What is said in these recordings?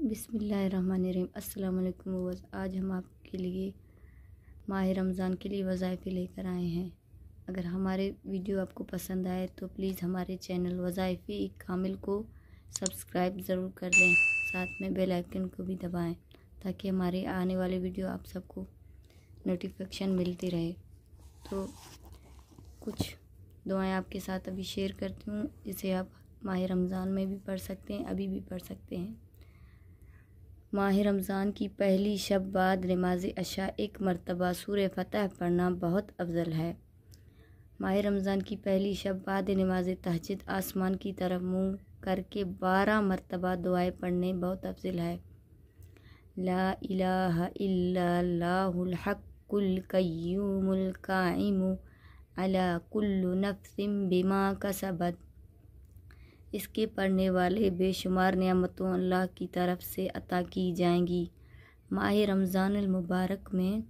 बिस्मिल्लाहिर्रहमानिर्रहीम। अस्सलाम वालेकुम व्यूअर्स। आज हम आपके लिए माह रमज़ान के लिए वज़ाइफ़े लेकर आए हैं। अगर हमारे वीडियो आपको पसंद आए तो प्लीज़ हमारे चैनल वज़ाइफ़े कामिल को सब्सक्राइब ज़रूर कर दें, साथ में बेल आइकन को भी दबाएं ताकि हमारे आने वाले वीडियो आप सबको नोटिफिकेशन मिलती रहे। तो कुछ दुआएं आपके साथ अभी शेयर करती हूँ, जिसे आप माह रमज़ान में भी पढ़ सकते हैं, अभी भी पढ़ सकते हैं। माह रमज़ान की पहली शब बाद नमाज अशा एक मरतबा सूरह फतह पढ़ना बहुत अफजल है। माह रमज़ान की पहली शब बाद नमाज तहज्जुद आसमान की तरफ मुँह करके 12 मरतबा दुआएं पढ़ने बहुत अफजल है। ला इलाहा इल्लल्लाहुल हक्कुल कय्यूमुल काइमु अला कुल्लु नफ्सिन बिमा कसबत। इसके पढ़ने वाले बेशुमार नियामतों अल्लाह की तरफ से अता की जाएंगी। माह रमज़ान मुबारक में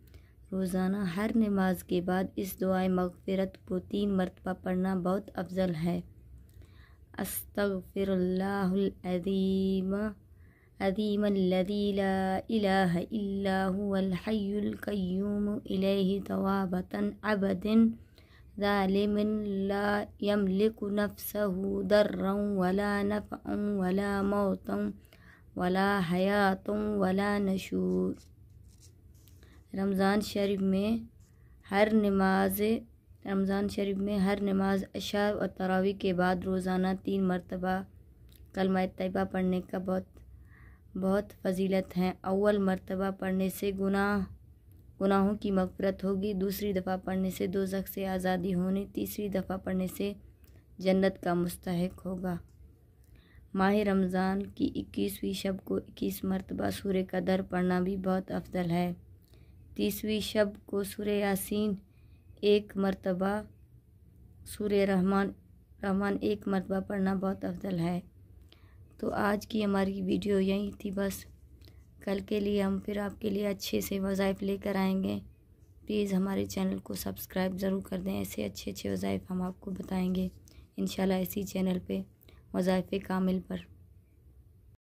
रोज़ाना हर नमाज के बाद इस दुआए मग़फ़िरत को 3 मरतबा पढ़ना बहुत अफजल है। अस्तग़फ़िरुल्लाहुल अज़ीमल्लज़ी ला इलाहा इल्ला हुवल हय्युल क़य्यूम इलैहि तवाबतन अबदिन ज़ालिमिन ला यमलिकु नफ्सहु दर्रन वला नफ़अन वला मौतन वला हयातन वला नशूर। रमज़ान शरीफ में हर नमाज अशा और तरावी के बाद रोज़ाना 3 मरतबा कलमा तैयबा पढ़ने का बहुत फजीलत है। अव्वल मरतबा पढ़ने से गुनाहों की मग़फ़िरत होगी, दूसरी दफ़ा पढ़ने से दोज़ख से आज़ादी होने, तीसरी दफ़ा पढ़ने से जन्नत का मुस्तहिक होगा। माह रमज़ान की 21वीं शब को 21 मरतबा सूरह कदर पढ़ना भी बहुत अफजल है। 30वीं शब को सूरह यासीन 1 मरतबा, सूरह रहमान 1 मरतबा पढ़ना बहुत अफजल है। तो आज की हमारी वीडियो यही थी बस। कल के लिए हम फिर आपके लिए अच्छे से वज़ाइफ़ लेकर आएंगे। प्लीज़ हमारे चैनल को सब्सक्राइब ज़रूर कर दें। ऐसे अच्छे अच्छे वज़ाइफ़ हम आपको बताएंगे इंशाल्लाह इसी चैनल पे वज़ाइफ़े कामिल पर।